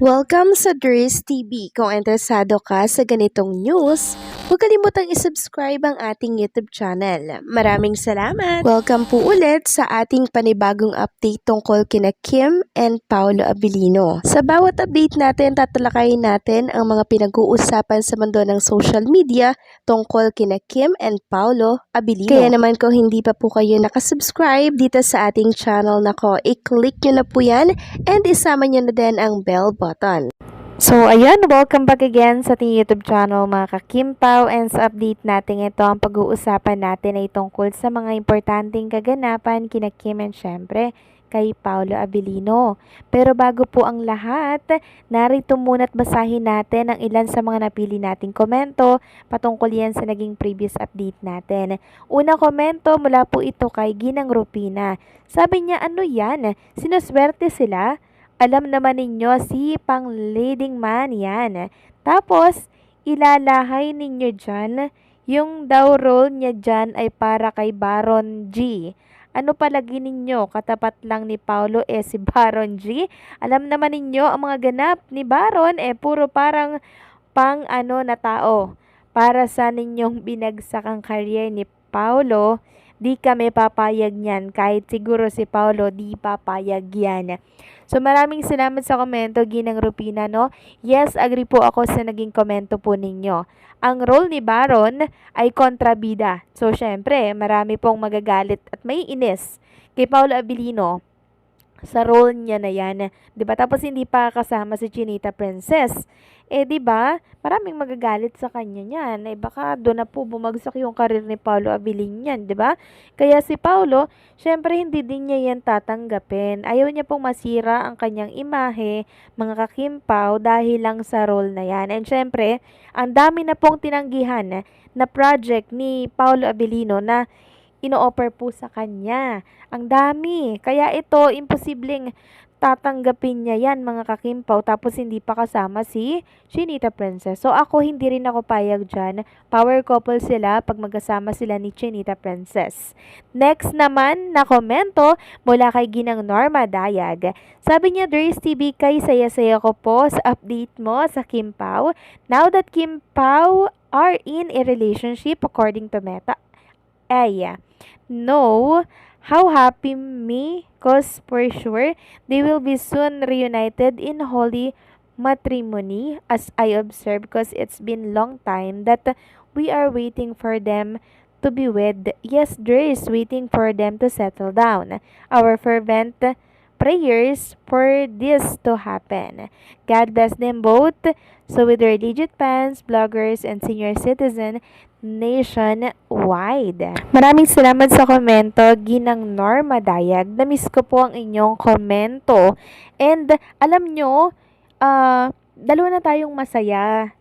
Welcome sa Dries TV. Kung interesado ka sa ganitong news, huwag kalimutang isubscribe ang ating YouTube channel. Maraming salamat! Welcome po ulit sa ating panibagong update tungkol kina Kim and Paolo Abilino. Sa bawat update natin, tatalakayin natin ang mga pinag-uusapan sa mundo ng social media tungkol kina Kim and Paolo Abilino. Kaya naman kung hindi pa po kayo nakasubscribe dito sa ating channel nako, i-click nyo na po yan and isama nyo na din ang bell button. So, ayan, welcome back again sa ating YouTube channel mga ka-Kimpaw, and sa update natin ito, ang pag-uusapan natin ay tungkol sa mga importanteng kaganapan kina Kim and syempre kay Paolo Abilino. Pero bago po ang lahat, narito muna't basahin natin ang ilan sa mga napili nating komento patungkol yan sa naging previous update natin. Una komento mula po ito kay Ginang Rupina. Sabi niya, ano yan? Sinuswerte sila? Alam naman ninyo si pang leading man yan. Tapos, ilalahay ninyo dyan, yung daw role niya dyan ay para kay Baron G. Ano palagi ninyo? Katapat lang ni Paolo si Baron G. Alam naman ninyo, ang mga ganap ni Baron puro parang pang na tao. Para sa ninyong binagsak ang career ni Paolo, di kami papayag niyan. Kahit siguro si Paolo, di papayag yan. So, maraming salamat sa komento, Ginang Rupina, no? Yes, agree po ako sa naging komento po ninyo. Ang role ni Baron ay kontrabida. So, syempre, marami pong magagalit at may inis kay Paolo Abilino sa role niya na yan. 'Di ba? Tapos hindi pa kasama si Chinita Princess. 'Di ba? Maraming magagalit sa kanya niyan. Baka doon na po bumagsak yung karir ni Paolo Abilino niyan, 'di ba? Kaya si Paolo, syempre hindi din niya yan tatanggapin. Ayaw niya pong masira ang kanyang imahe, mga kakimpaw, dahil lang sa role na yan. And syempre, ang dami na pong tinanggihan na project ni Paolo Abilino na ino-offer po sa kanya. Ang dami. Kaya ito, imposibleng tatanggapin niya yan, mga kakimpaw, tapos hindi pa kasama si Chinita Princess. So, ako, hindi rin ako payag dyan. Power couple sila pag magkasama sila ni Chinita Princess. Next naman na komento mula kay Ginang Norma Dayag. Sabi niya, Dries TV, kay saya-saya ko po sa update mo sa Kimpaw. Now that Kimpaw are in a relationship according to Meta, no, how happy me, cause for sure they will be soon reunited in holy matrimony, as I observe, because it's been long time that we are waiting for them to be wed. Yes, there is waiting for them to settle down. Our fervent prayers for this to happen. God bless them both. So with their legit fans, bloggers, and senior citizen nationwide. Maraming salamat sa komento, Ginang Norma Dayag. Namiss ko po ang inyong komento. And alam nyo, dalawa na tayong masaya,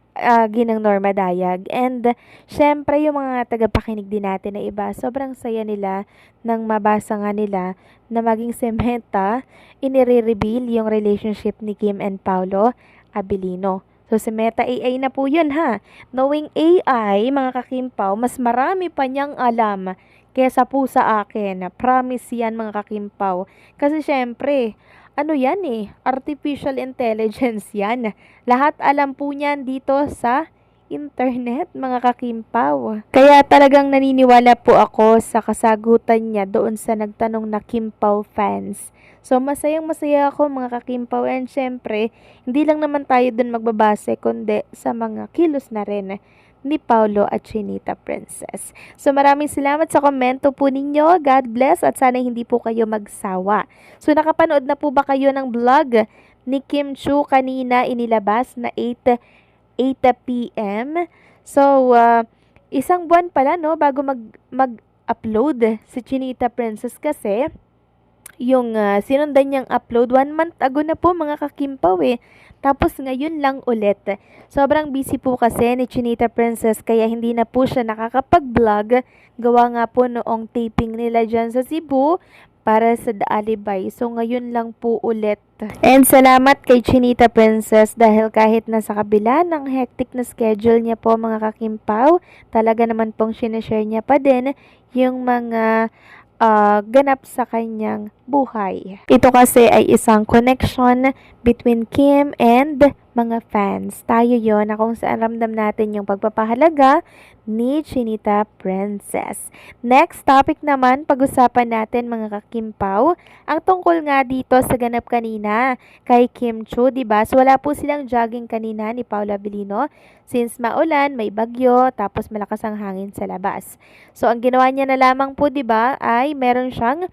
Ginang Norma Dayag. And syempre yung mga tagapakinig din natin na iba, sobrang saya nila nang mabasa nga nila na maging sementa, inire-reveal yung relationship ni Kim and Paolo Abilino. So, si Meta AI na po yun, ha? Knowing AI, mga kakimpaw, mas marami pa niyang alam kesa po sa akin. Promise yan, mga kakimpaw. Kasi syempre, ano yan artificial intelligence yan. Lahat alam po niyan dito sa internet, mga kakimpaw. Kaya talagang naniniwala po ako sa kasagutan niya doon sa nagtanong na Kimpaw fans. So, masayang masaya ako, mga kakimpaw, and syempre, hindi lang naman tayo doon magbabase, kundi sa mga kilos na rin ni Paolo at Chinita Princess. So, maraming salamat sa komento po ninyo. God bless at sana hindi po kayo magsawa. So, nakapanood na po ba kayo ng vlog ni Kim Chu kanina inilabas na 8 p.m. So, isang buwan pala, no, bago mag-upload si Chinita Princess kasi yung sinundan niyang upload 1 month ago na po, mga kakimpaw Tapos ngayon lang ulit. Sobrang busy po kasi ni Chinita Princess kaya hindi na po siya nakakapag-vlog. Gawa nga po noong taping nila dyan sa Cebu para sa The Alibay. So ngayon lang po ulit. And salamat kay Chinita Princess dahil kahit nasa kabila ng hectic na schedule niya po, mga kakimpaw, talaga naman pong sinashare niya pa din yung mga ganap sa kanyang buhay. Ito kasi ay isang connection between Kim and mga fans. Tayo yon na kung saan ramdam natin yung pagpapahalaga ni Chinita Princess. Next topic naman, pag-usapan natin mga kakimpaw, ang tungkol nga dito sa ganap kanina kay Kim Chu, diba? So wala po silang jogging kanina ni Paula Abilino since maulan, may bagyo, tapos malakas ang hangin sa labas. So ang ginawa niya na lamang po, diba, ay meron siyang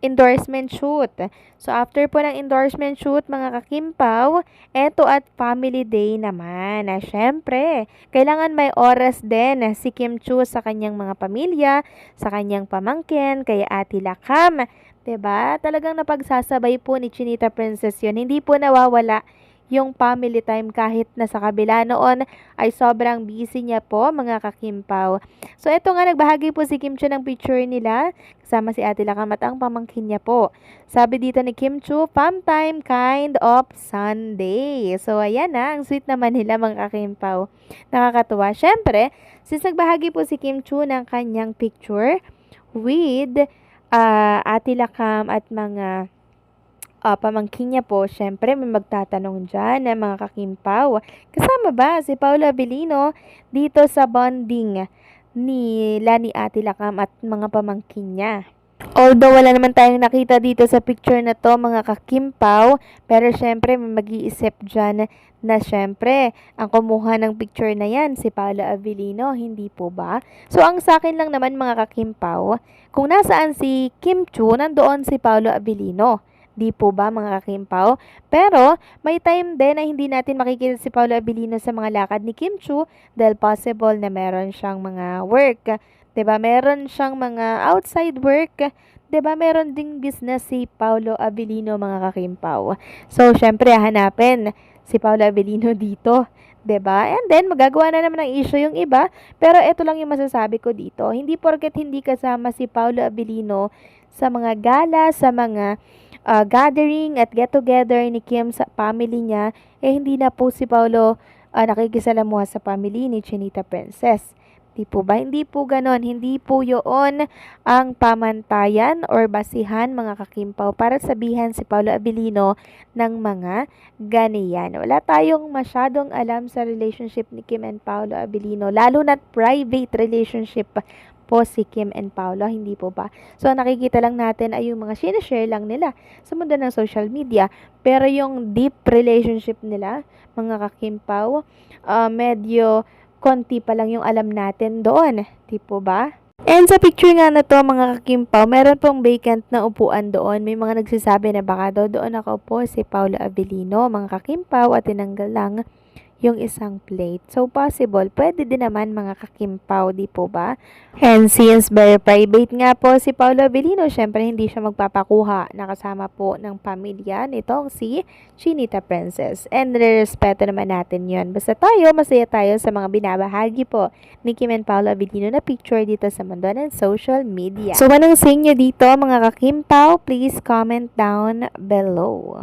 endorsement shoot. So, after po ng endorsement shoot, mga kakimpaw, eto at family day naman. Na syempre, kailangan may oras din si Kim Chu sa kanyang mga pamilya, sa kanyang pamangkin, kay Ate Lakam. 'Di ba? Talagang napagsasabay po ni Chinita Princess yun. Hindi po nawawala yung family time kahit na sa kabila noon ay sobrang busy niya po mga kakimpaw. So eto nga nagbahagi po si Kim Chu ng picture nila kasama si Ate Lakam at ang pamangkin niya po. Sabi dito ni Kim Chu, fam time kind of Sunday. So ayan na, ang sweet naman nila mga kakimpaw. Nakakatuwa. Syempre, since nagbahagi po si Kim Chu ng kanyang picture with Ate Lakam at mga pamangkin niya po, syempre may magtatanong dyan na mga kakimpaw. Kasama ba si Paula Abilino dito sa bonding nila ni Ate Lakam at mga pamangkin niya? Although wala naman tayong nakita dito sa picture na to mga kakimpaw, pero syempre may mag-iisip dyan na syempre ang kumuha ng picture na yan si Paula Abilino, hindi po ba? So ang sa akin lang naman mga kakimpaw, kung nasaan si Kim Chu, nandoon si Paula Abilino. Di po ba mga kakimpaw? Pero may time din na hindi natin makikita si Paula Abilino sa mga lakad ni Kim Chu dahil possible na meron siyang mga work. 'Di ba? Meron siyang mga outside work. 'Di ba? Meron ding business si Paula Abilino mga kakimpaw. So syempre hanapin si Paula Abilino dito. 'Di ba? And then magagawa na naman ng issue yung iba, pero ito lang yung masasabi ko dito. Hindi porket hindi kasama si Paula Abilino sa mga gala, sa mga gathering at get-together ni Kim sa family niya, hindi na po si Paolo nakikisalamuha sa family ni Chinita Princess. Di po ba? Hindi po ganon. Hindi po yun ang pamantayan or basihan mga kakimpaw para sabihan si Paolo Abilino ng mga ganiyan. Wala tayong masyadong alam sa relationship ni Kim and Paolo Abilino, lalo na't private relationship po si Kim and Paolo, hindi po ba? So, nakikita lang natin ay yung mga sinashare lang nila sa mundo ng social media. Pero yung deep relationship nila, mga kakimpaw, medyo konti pa lang yung alam natin doon. Di po ba? And sa picture nga na to mga kakimpaw, meron pong vacant na upuan doon. May mga nagsasabi na baka daw doon nakaupo si Paolo Abilino, mga kakimpaw, at tinanggal lang yung isang plate. So, possible, pwede din naman mga kakimpaw, di po ba? And since very private nga po si Paolo Abilino, syempre hindi siya magpapakuha na kasama po ng pamilya nitong si Chinita Princess. And respeto naman natin yon. Basta tayo, masaya tayo sa mga binabahagi po ni Kim and Paolo Abilino na picture dito sa mundo ng social media. So, anong sa inyo dito mga kakimpaw? Please comment down below.